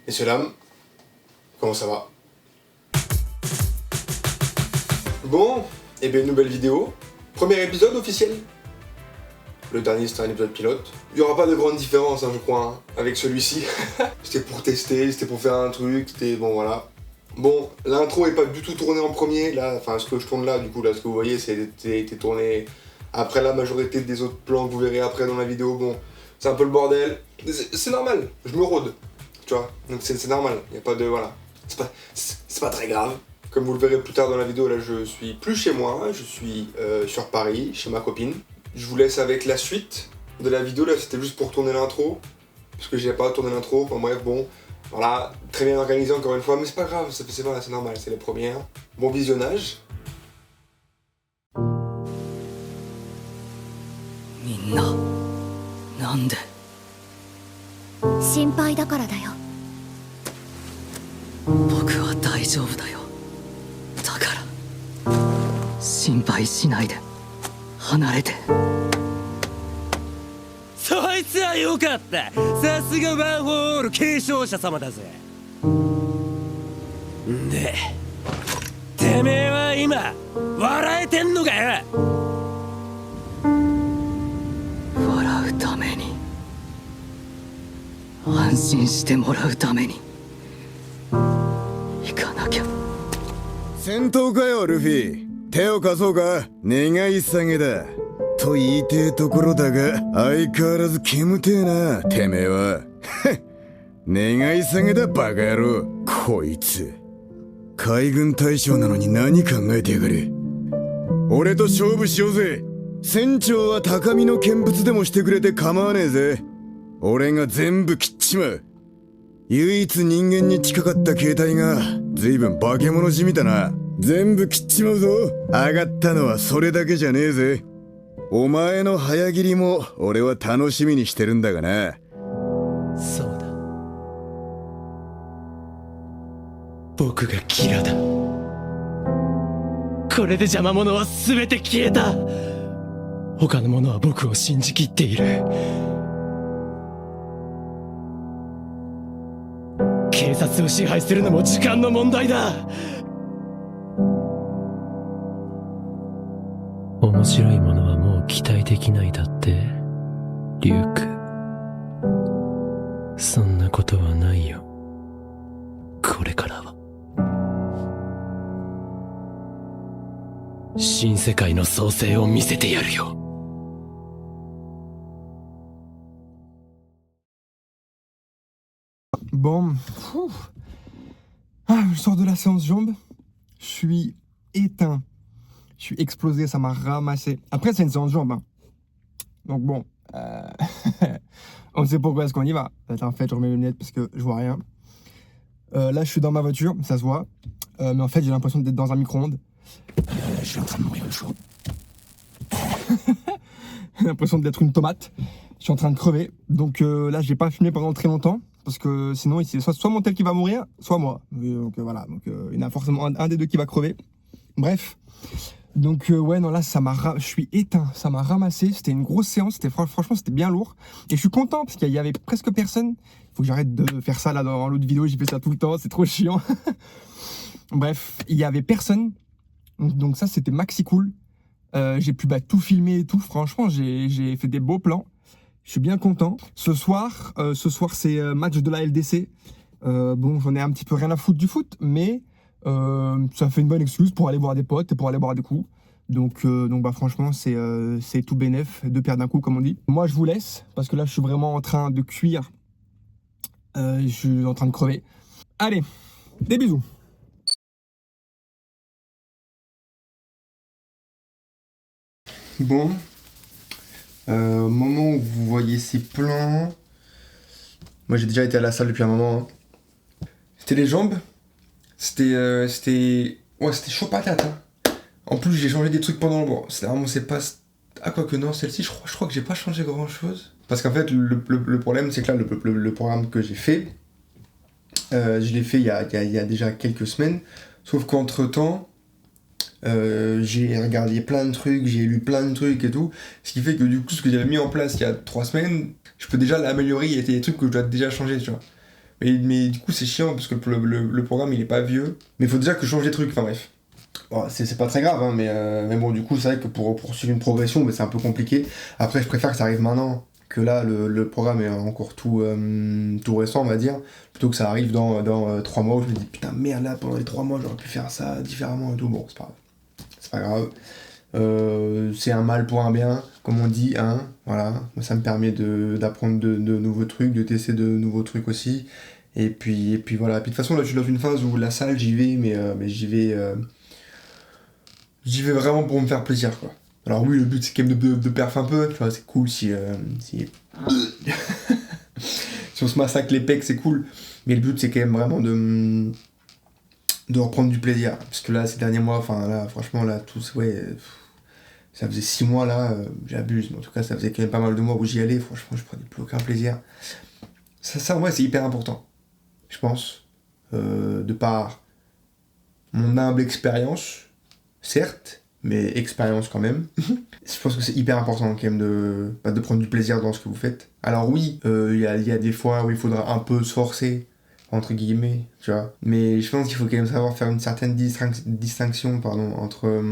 Messieurs, dames, comment ça va? Bon, et bien une nouvelle vidéo. Premier épisode officiel. Le dernier c'était un épisode pilote. Il n'y aura pas de grande différence, hein, je crois, hein, avec celui-ci. C'était pour tester, c'était pour faire un truc, c'était bon voilà. Bon, l'intro est pas du tout tournée en premier, là, enfin ce que je tourne là, du coup, là, ce que vous voyez, c'était tourné après la majorité des autres plans que vous verrez après dans la vidéo. Bon, c'est un peu le bordel. C'est normal, je me rôde, tu vois, donc c'est normal, il n'y a pas de, voilà. C'est pas très grave. Comme vous le verrez plus tard dans la vidéo, là, je suis plus chez moi, je suis sur Paris, chez ma copine. Je vous laisse avec la suite de la vidéo, là, c'était juste pour tourner l'intro, parce que j'ai pas tourné l'intro, enfin bref, bon. Voilà, très bien organisé encore une fois, mais c'est pas grave, c'est normal, c'est les premières. Bon visionnage. みんななんで心配だからだよ。僕は大丈夫だよ。だから心配しないで離れて。そいつはよかった。さすがワン・フォー・オール継承者様だぜ。でてめえは今笑えてんのかよ。笑うために安心してもらうために行かなきゃ。戦闘かよルフィ、手を貸そうか。願い下げだと言いてえところだが、相変わらず煙てえなてめえは。願い下げだバカ野郎。こいつ海軍大将なのに何考えてやがる。俺と勝負しようぜ。船長は高みの見物でもしてくれて構わねえぜ。俺が全部切っちまう。唯一人間に近かった携帯が随分化け物じみたな。全部切っちまうぞ。上がったのはそれだけじゃねえぜ。お前の早切りも俺は楽しみにしてるんだがな。そうだ、僕がキラだ。これで邪魔者は全て消えた。他の者は僕を信じきっている。警察を支配するのも時間の問題だ。面白いものはもう期待できないだって、リュウク。そんなことはないよ。これからは新世界の創生を見せてやるよ。Bon, je sors de la séance jambes, je suis éteint, je suis explosé, ça m'a ramassé. Après c'est une séance jambes, hein. Donc bon, on sait pourquoi est-ce qu'on y va. En fait je remets mes lunettes parce que je vois rien. Là je suis dans ma voiture, ça se voit, mais en fait j'ai l'impression d'être dans un micro-ondes. Je suis en train de mourir de chaud. J'ai l'impression d'être une tomate, je suis en train de crever. Donc là j'ai pas filmé pendant très longtemps. Parce que sinon, c'est soit mon tel qui va mourir, soit moi. Donc voilà, donc il y en a forcément un des deux qui va crever. Bref. Donc ouais, non, là, je suis éteint, ça m'a ramassé. C'était une grosse séance, franchement, c'était bien lourd. Et je suis content parce qu'il y avait presque personne. Il faut que j'arrête de faire ça là dans l'autre vidéo, j'ai fait ça tout le temps, c'est trop chiant. Bref, il y avait personne. Donc ça, c'était maxi cool. J'ai pu tout filmer et tout. Franchement, j'ai fait des beaux plans. Je suis bien content. Ce soir c'est match de la LDC. Bon, j'en ai un petit peu rien à foutre du foot, mais ça fait une bonne excuse pour aller voir des potes et pour aller boire des coups. Donc bah franchement, c'est tout bénef, deux pierres d'un coup, comme on dit. Moi, je vous laisse, parce que là, je suis vraiment en train de cuire. Je suis en train de crever. Allez, des bisous. Bon. Au moment où vous voyez ces plans, moi j'ai déjà été à la salle depuis un moment, hein. C'était les jambes, c'était chaud patate, hein. En plus j'ai changé des trucs pendant, bon c'est pas, ah quoi que non, celle-ci je crois que j'ai pas changé grand chose, parce qu'en fait le problème c'est que là le programme que j'ai fait, je l'ai fait il y a déjà quelques semaines, sauf qu'entre temps J'ai regardé plein de trucs, j'ai lu plein de trucs et tout. Ce qui fait que du coup, ce que j'avais mis en place il y a 3 semaines, je peux déjà l'améliorer. Il y a des trucs que je dois déjà changer, tu vois. Mais du coup, c'est chiant parce que le programme il est pas vieux. Mais il faut déjà que je change des trucs, enfin bref. Bon, c'est pas très grave, hein, mais bon, du coup, c'est vrai que pour suivre une progression, c'est un peu compliqué. Après, je préfère que ça arrive maintenant, que là, le programme est encore tout récent, on va dire, plutôt que ça arrive dans 3 mois où je me dis putain, merde, là, pendant les 3 mois, j'aurais pu faire ça différemment et tout. Bon, c'est pas grave. C'est pas grave. C'est un mal pour un bien, comme on dit, hein, voilà. Ça me permet d'apprendre de nouveaux trucs, de tester de nouveaux trucs aussi. Et puis voilà. Puis de toute façon, là, je suis dans une phase où la salle, j'y vais, mais j'y vais. J'y vais vraiment pour me faire plaisir, quoi. Alors oui, le but c'est quand même de perf un peu, tu vois, c'est cool si si on se massacre les pecs, c'est cool. Mais le but c'est quand même vraiment de reprendre du plaisir. Parce que là, ces derniers mois, enfin là, franchement, là, ça faisait 6 mois là, j'abuse, mais en tout cas, ça faisait quand même pas mal de mois où j'y allais, franchement, je prenais plus aucun plaisir. Ça ouais, c'est hyper important, je pense, de par mon humble expérience, certes, mais expérience quand même. Je pense que c'est hyper important quand même de prendre du plaisir dans ce que vous faites. Alors oui, il y a des fois où il faudra un peu se forcer, entre guillemets, tu vois. Mais je pense qu'il faut quand même savoir faire une certaine distinction entre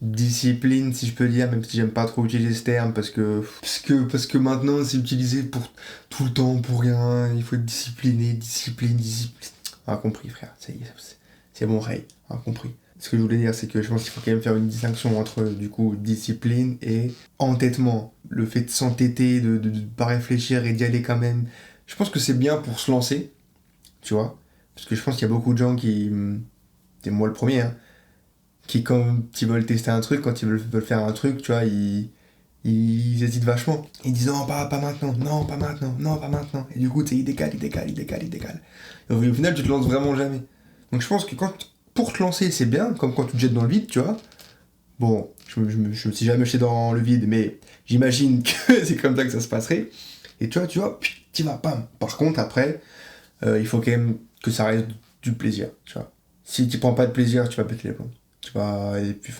discipline, si je peux dire, même si j'aime pas trop utiliser ce terme, parce que maintenant c'est utilisé pour tout le temps, pour rien. Il faut être discipliné, discipline. Ah, compris, frère, ça y est, c'est bon, Ray, ah, compris. Ce que je voulais dire, c'est que je pense qu'il faut quand même faire une distinction entre, du coup, discipline et entêtement. Le fait de s'entêter, de pas réfléchir et d'y aller quand même. Je pense que c'est bien pour se lancer, tu vois. Parce que je pense qu'il y a beaucoup de gens qui, et moi le premier, hein, qui quand ils veulent tester un truc, quand ils veulent faire un truc, tu vois, ils hésitent vachement. Ils disent non, pas maintenant, non, pas maintenant, non, pas maintenant. Et du coup, tu sais, ils décalent. Et au final, tu te lances vraiment jamais. Donc je pense que pour te lancer, c'est bien, comme quand tu te jettes dans le vide, tu vois. Bon, je me suis jamais jeté dans le vide, mais j'imagine que c'est comme ça que ça se passerait. Et tu vois, tu vas, pam. Par contre, après, il faut quand même que ça reste du plaisir, tu vois. Si tu prends pas de plaisir, tu vas péter les plombs. Tu vas, et puis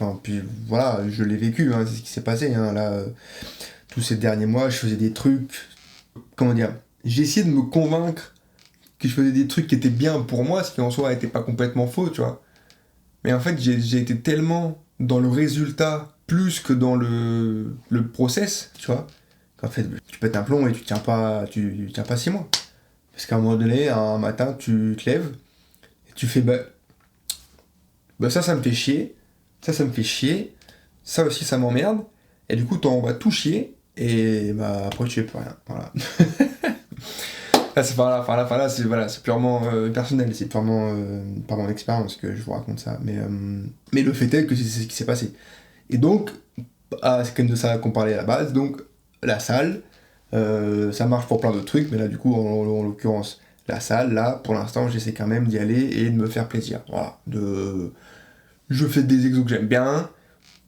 voilà, je l'ai vécu, hein, c'est ce qui s'est passé, hein, là, tous ces derniers mois, je faisais des trucs, comment dire, j'ai essayé de me convaincre que je faisais des trucs qui étaient bien pour moi, ce qui en soi était pas complètement faux, tu vois. Mais en fait, j'ai été tellement dans le résultat plus que dans le process, tu vois, qu'en fait, tu pètes un plomb et tu tiens pas 6 mois. Parce qu'à un moment donné, un matin, tu te lèves et tu fais, ça me fait chier, ça me fait chier, ça aussi, ça m'emmerde, et du coup, on va tout chier, et après, tu fais plus rien, voilà. Là, c'est purement personnel, c'est purement par mon expérience que je vous raconte ça. Mais le fait est que c'est ce qui s'est passé. Et donc, c'est quand même de ça qu'on parlait à la base. Donc, la salle, ça marche pour plein d'autres trucs, mais là, du coup, en l'occurrence, la salle, là, pour l'instant, j'essaie quand même d'y aller et de me faire plaisir. Voilà. Je fais des exos que j'aime bien,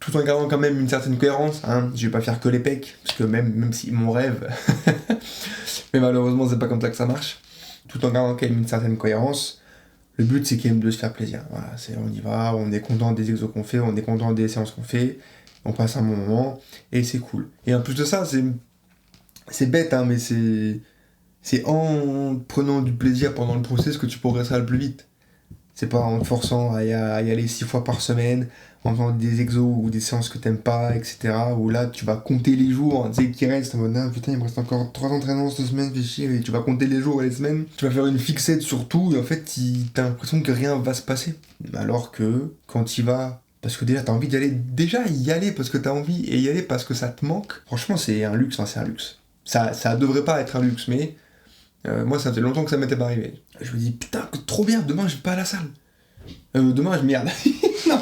tout en gardant quand même une certaine cohérence. Hein. Je vais pas faire que les pecs, parce que même si mon rêve... Mais malheureusement, c'est pas comme ça que ça marche. Tout en gardant quand même une certaine cohérence. Le but, c'est quand même de se faire plaisir. Voilà, on y va, on est content des exos qu'on fait, on est content des séances qu'on fait, on passe un bon moment, et c'est cool. Et en plus de ça, c'est bête, hein, mais c'est en prenant du plaisir pendant le process que tu progresseras le plus vite. C'est pas en te forçant à y aller 6 fois par semaine, en faisant des exos ou des séances que t'aimes pas, etc. Où là, tu vas compter les jours, tu sais, qui restent, en mode, ah, putain, il me reste encore 3 entraînements cette semaine, fais chier, et tu vas compter les jours et les semaines. Tu vas faire une fixette sur tout, et en fait, t'as l'impression que rien va se passer. Alors que, quand t'y vas, parce que déjà, t'as envie d'y aller, déjà y aller parce que t'as envie, et y aller parce que ça te manque, franchement, c'est un luxe, c'est un luxe. Ça devrait pas être un luxe, mais... moi, ça fait longtemps que ça m'était pas arrivé. Je me dis, putain, trop bien, demain je vais pas à la salle. Demain je merde. Non.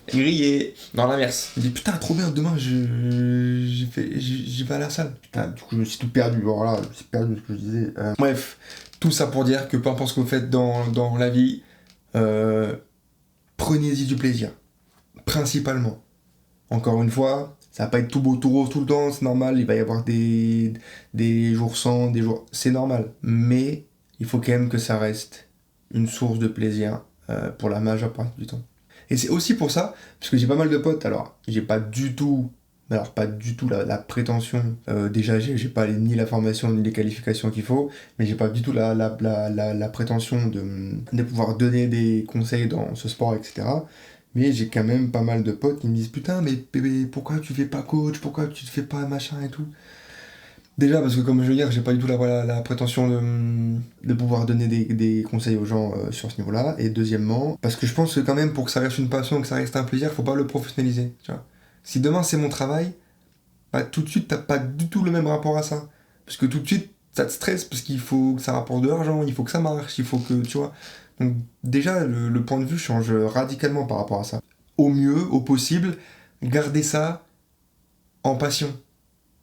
Grillé. Dans l'inverse. Je me dis, putain, trop bien, demain j'y vais à la salle. Putain, du coup, je me suis tout perdu. Alors là, je me suis perdu ce que je disais. Bref, tout ça pour dire que peu importe ce que vous faites dans la vie, prenez-y du plaisir. Principalement. Encore une fois, ça va pas être tout beau, tout rose tout le temps, c'est normal, il va y avoir des jours sans, des jours... C'est normal, mais il faut quand même que ça reste une source de plaisir pour la majeure partie du temps. Et c'est aussi pour ça, parce que j'ai pas mal de potes, alors j'ai pas du tout la prétention, déjà j'ai pas ni la formation ni les qualifications qu'il faut, mais j'ai pas du tout la prétention de pouvoir donner des conseils dans ce sport, etc. Mais j'ai quand même pas mal de potes qui me disent putain mais bébé pourquoi tu fais pas coach, pourquoi tu te fais pas machin et tout. Déjà parce que comme je veux dire j'ai pas du tout la prétention de pouvoir donner des conseils aux gens sur ce niveau-là, et deuxièmement parce que je pense que quand même pour que ça reste une passion, que ça reste un plaisir, faut pas le professionnaliser, tu vois. Si demain c'est mon travail, bah tout de suite t'as pas du tout le même rapport à ça, parce que tout de suite ça te stresse parce qu'il faut que ça rapporte de l'argent, il faut que ça marche, il faut que tu vois. Donc déjà le point de vue change radicalement par rapport à ça. Au mieux, au possible, gardez ça en passion,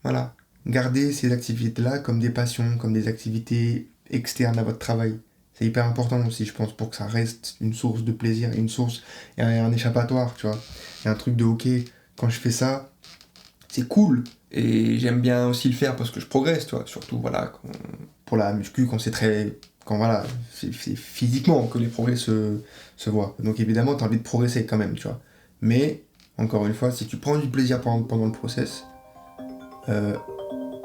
voilà. Gardez ces activités-là comme des passions, comme des activités externes à votre travail. C'est hyper important aussi, je pense, pour que ça reste une source de plaisir, une source et un échappatoire, tu vois. Et un truc de ok, quand je fais ça, c'est cool. Et j'aime bien aussi le faire parce que je progresse, tu vois. Surtout, voilà, pour la muscu, quand voilà, c'est physiquement que les progrès se voient. Donc évidemment, t'as envie de progresser quand même, tu vois. Mais, encore une fois, si tu prends du plaisir pendant le process,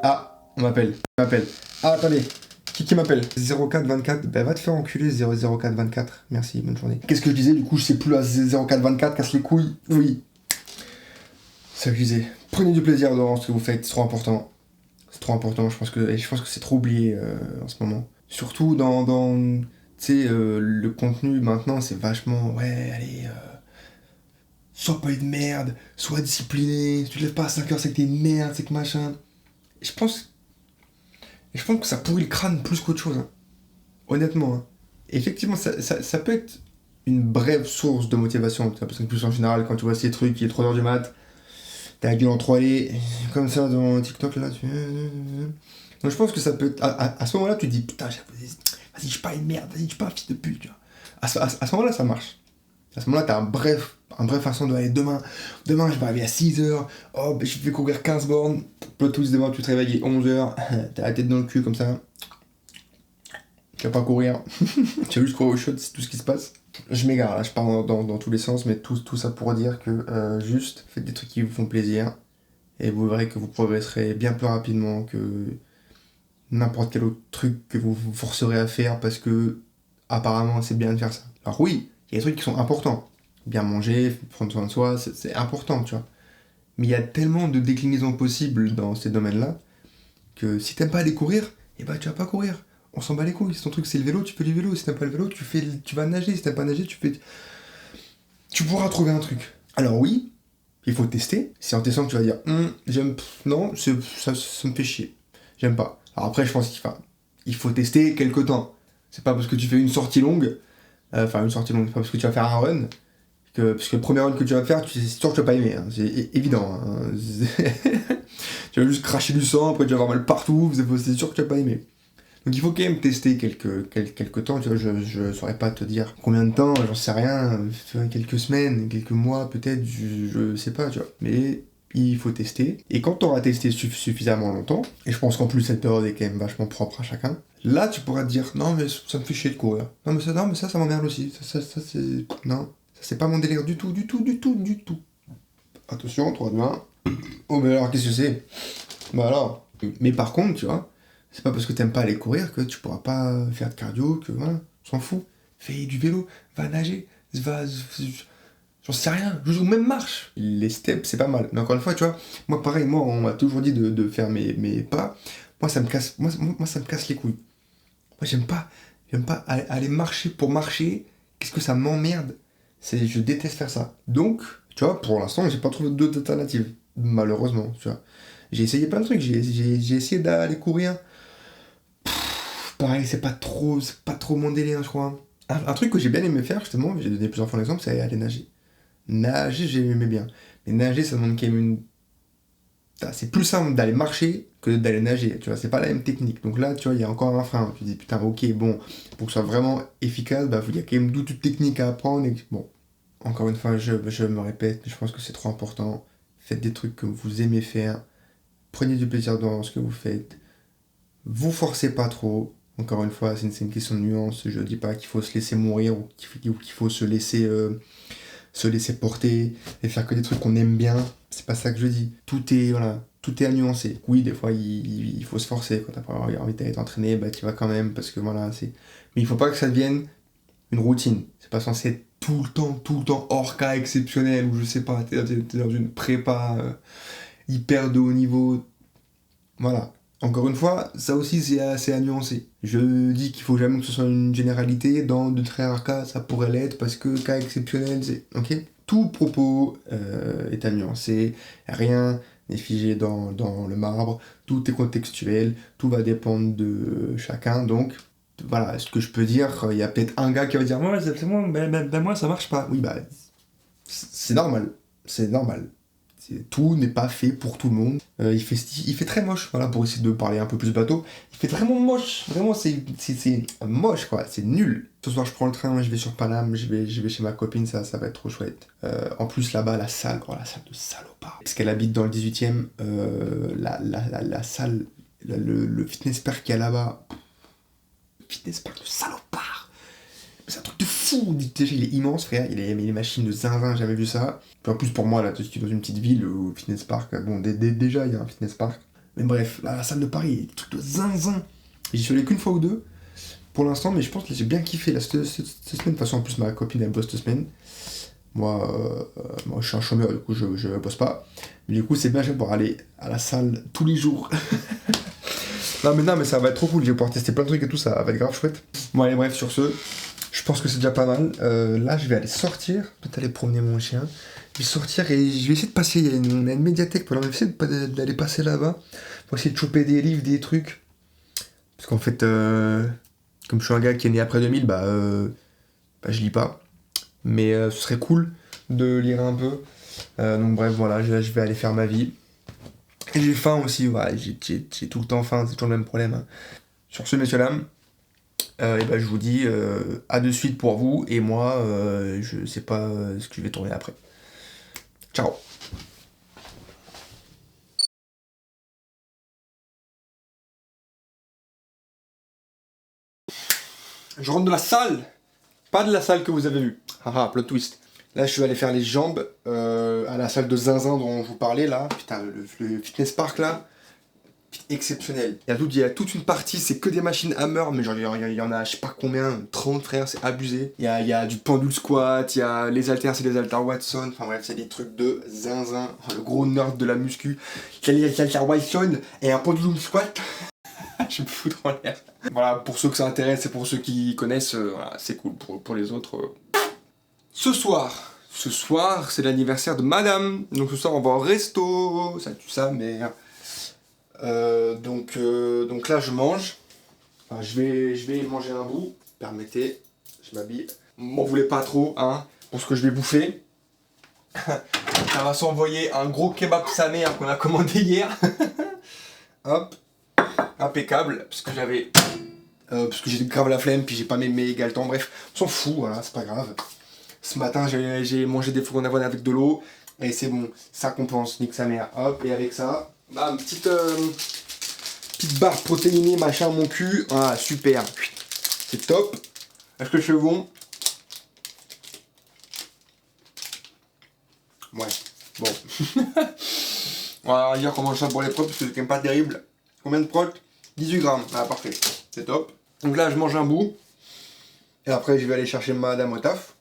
ah, on m'appelle. Ah, attendez. Qui m'appelle 0424. Ben, va te faire enculer 00424. Merci, bonne journée. Qu'est-ce que je disais? Du coup, je sais plus à 0424. Casse les couilles. Oui. C'est ça que je disais. Prenez du plaisir dans ce que vous faites. C'est trop important. C'est trop important. Je pense que c'est trop oublié en ce moment. Surtout dans tu sais, le contenu maintenant, c'est vachement. Ouais, allez. Sois pas une merde. Sois discipliné. Si tu te lèves pas à 5h, c'est que t'es une merde. C'est que machin. Je pense que ça pourrit le crâne plus qu'autre chose. Hein. Honnêtement. Hein. Effectivement, ça peut être une brève source de motivation. Parce que plus en général, quand tu vois ces trucs, il est 3h du mat, t'as la gueule en 3D, comme ça dans TikTok là. Donc je pense que ça peut être. À ce moment-là, tu te dis putain, vas-y, je suis pas une merde, vas-y, je suis pas un fils de pute. Tu vois. À ce moment-là, ça marche. À ce moment-là, t'as un bref façon de aller demain, je vais arriver à 6h, oh, je vais courir 15 bornes, plot twist demain, tu te réveilles à 11h, t'as la tête dans le cul comme ça, tu vas pas courir, tu vas juste courir au shot, c'est tout ce qui se passe. Je m'égare là, je pars dans tous les sens, mais tout ça pour dire que juste faites des trucs qui vous font plaisir, et vous verrez que vous progresserez bien plus rapidement que n'importe quel autre truc que vous vous forcerez à faire parce que apparemment c'est bien de faire ça. Alors oui, il y a des trucs qui sont importants. Bien manger, prendre soin de soi, c'est important, tu vois. Mais il y a tellement de déclinaisons possibles dans ces domaines-là que si t'aimes pas aller courir, eh ben tu vas pas courir. On s'en bat les couilles. Si ton truc c'est le vélo, tu fais du vélo. Si t'aimes pas le vélo, tu vas nager. Si t'aimes pas nager, tu pourras trouver un truc. Alors oui, il faut tester. Si en testant tu vas dire non, ça me fait chier. J'aime pas. Alors après, je pense qu'il faut tester quelque temps. C'est pas parce que tu fais une sortie longue, c'est pas parce que tu vas faire un run, parce que le premier run que tu vas faire, c'est sûr que tu vas pas aimer, hein, c'est évident. Hein. Tu vas juste cracher du sang, après tu vas avoir mal partout, c'est sûr que tu vas pas aimer. Donc il faut quand même tester quelques temps, tu vois, je saurais pas te dire combien de temps, j'en sais rien, quelques semaines, quelques mois peut-être, je sais pas, tu vois. Mais il faut tester, et quand tu auras testé suffisamment longtemps, et je pense qu'en plus cette période est quand même vachement propre à chacun, là tu pourras te dire non mais ça me fait chier de courir, non mais ça m'emmerde aussi, ça c'est... non, ça c'est pas mon délire du tout. Attention, 3, 2, 1, oh mais alors qu'est-ce que c'est? Bah alors, mais par contre tu vois, c'est pas parce que t'aimes pas aller courir que tu pourras pas faire de cardio, que voilà, on s'en fout, fais du vélo, va nager, j'en sais rien, je joue même marche. Les steps, c'est pas mal. Mais encore une fois, tu vois, moi pareil, on m'a toujours dit de faire mes pas. Moi ça me casse les couilles. Moi j'aime pas aller marcher pour marcher. Qu'est-ce que ça m'emmerde. Je déteste faire ça. Donc, tu vois, pour l'instant, j'ai pas trouvé d'autres alternatives. Malheureusement, tu vois. J'ai essayé plein de trucs. J'ai essayé d'aller courir. Pareil, c'est pas trop mon délire, je crois. Un truc que j'ai bien aimé faire, justement, j'ai donné plusieurs fois l'exemple, c'est aller nager. Nager, j'aimais bien. Mais nager, ça demande quand même c'est plus simple d'aller marcher que d'aller nager, tu vois, c'est pas la même technique. Donc là, tu vois, il y a encore un frein. Tu te dis, putain, ok, bon, pour que ce soit vraiment efficace, il y a quand même toute technique à apprendre. Bon, encore une fois, je me répète, je pense que c'est trop important. Faites des trucs que vous aimez faire. Prenez du plaisir dans ce que vous faites. Vous forcez pas trop. Encore une fois, c'est une question de nuance. Je dis pas qu'il faut se laisser mourir ou qu'il faut se laisser se laisser porter et faire que des trucs qu'on aime bien. C'est pas ça que je dis. Tout est à nuancer. Oui, des fois, il faut se forcer. Quand t'as pas envie d'aller t'entraîner, bah tu vas quand même, parce que voilà, c'est... Mais il faut pas que ça devienne une routine. C'est pas censé être tout le temps, hors cas exceptionnel, ou je sais pas, t'es dans une prépa hyper de haut niveau. Voilà. Encore une fois, ça aussi c'est assez à nuancer. Je dis qu'il faut jamais que ce soit une généralité, dans de très rares cas ça pourrait l'être, parce que cas exceptionnel, c'est... Ok ? Tout propos est à nuancer, rien n'est figé dans le marbre, tout est contextuel, tout va dépendre de chacun, donc voilà, ce que je peux dire, il y a peut-être un gars qui va dire moi, c'est moi, ben moi ça marche pas. Oui, bah c'est normal, c'est normal. Tout n'est pas fait pour tout le monde. Il fait très moche, voilà, pour essayer de parler un peu plus bateau. Il fait vraiment moche, vraiment c'est moche quoi, c'est nul. Ce soir je prends le train, je vais sur Paname, je vais chez ma copine, ça va être trop chouette. En plus là-bas la salle de salopard. Parce qu'elle habite dans le 18ème, la salle, le fitness park qu'il y a là-bas, fitness park de salopard. C'est un truc de fou, déjà il est immense frère, il a les machines de zinzin, j'ai jamais vu ça. Puis en plus pour moi là, je suis dans une petite ville où fitness park, bon déjà il y a un fitness park. Mais bref, la salle de Paris, des trucs de zinzin. J'y suis allé qu'une fois ou deux pour l'instant, mais je pense que j'ai bien kiffé là, cette semaine. De toute façon en plus ma copine elle bosse cette semaine. Moi je suis un chômeur, du coup je bosse pas. Mais du coup c'est bien, je vais pouvoir aller à la salle tous les jours. non mais ça va être trop cool, je vais pouvoir tester plein de trucs et tout, ça va être grave chouette. Bon allez bref, sur ce, je pense que c'est déjà pas mal. Là, je vais aller sortir, peut-être aller promener mon chien. Je vais sortir et je vais essayer de passer. Il y a une médiathèque, alors je vais essayer d'aller passer là-bas pour essayer de choper des livres, des trucs. Parce qu'en fait, comme je suis un gars qui est né après 2000, bah je lis pas. Mais ce serait cool de lire un peu. Donc bref, voilà, je vais aller faire ma vie. Et j'ai faim aussi, voilà, j'ai tout le temps faim, c'est toujours le même problème. Hein. Sur ce, messieurs, dames. Et ben je vous dis à de suite pour vous, et moi je sais pas ce que je vais tourner après. Ciao. Je rentre de la salle, pas de la salle que vous avez vue. Haha, plot twist. Là je vais aller faire les jambes à la salle de zinzin dont je vous parlais là. Putain, le fitness park là. Exceptionnel. Il y a toute une partie, c'est que des machines Hammer, mais genre il y en a je sais pas combien, 30 frères, c'est abusé. Il y a du pendule squat, il y a les haltères, c'est des haltères Watson, enfin bref, c'est des trucs de zinzin. Le gros nerd de la muscu, qui a les haltères Watson et un pendule squat. Je me foutre en l'air. Voilà, pour ceux que ça intéresse et pour ceux qui connaissent, voilà, c'est cool. Pour les autres. Ce soir, c'est l'anniversaire de madame. Donc ce soir, on va au resto. Ça tue ça, mais. Donc là je mange, enfin, je vais manger un bout, permettez, je m'habille, m'en voulez pas trop hein, pour ce que je vais bouffer. Ça va s'envoyer un gros kebab sa mère qu'on a commandé hier. Hop, impeccable, parce que j'ai grave la flemme, puis j'ai pas mes égaletons, bref, on s'en fout, voilà, c'est pas grave. Ce matin j'ai mangé des flocons d'avoine avec de l'eau, et c'est bon, ça compense, nique sa mère, hop, et avec ça... Bah, petite barre protéinée, machin, mon cul. Ah, super. C'est top. Est-ce que je fais bon? Ouais, bon. On va dire qu'on mange ça pour les protes, parce que c'est quand même pas terrible. Combien de protes? 18 grammes. Ah, parfait. C'est top. Donc là, je mange un bout. Et après, je vais aller chercher madame au taf.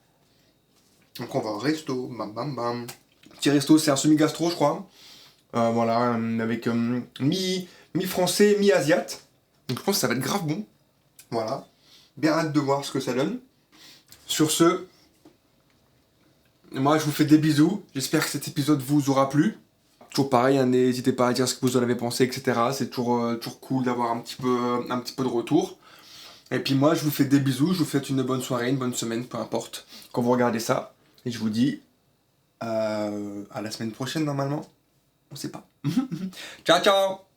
Donc on va au resto. Bam, bam, bam. Petit resto, c'est un semi-gastro, je crois. Voilà, avec mi-français, mi-asiate. Donc je pense que ça va être grave bon. Voilà. Bien hâte de voir ce que ça donne. Sur ce, moi je vous fais des bisous. J'espère que cet épisode vous aura plu. Toujours pareil, hein, n'hésitez pas à dire ce que vous en avez pensé, etc. C'est toujours cool d'avoir un petit peu de retour. Et puis moi je vous fais des bisous. Je vous souhaite une bonne soirée, une bonne semaine, peu importe, quand vous regardez ça. Et je vous dis à la semaine prochaine normalement. On sait pas. Ciao, ciao!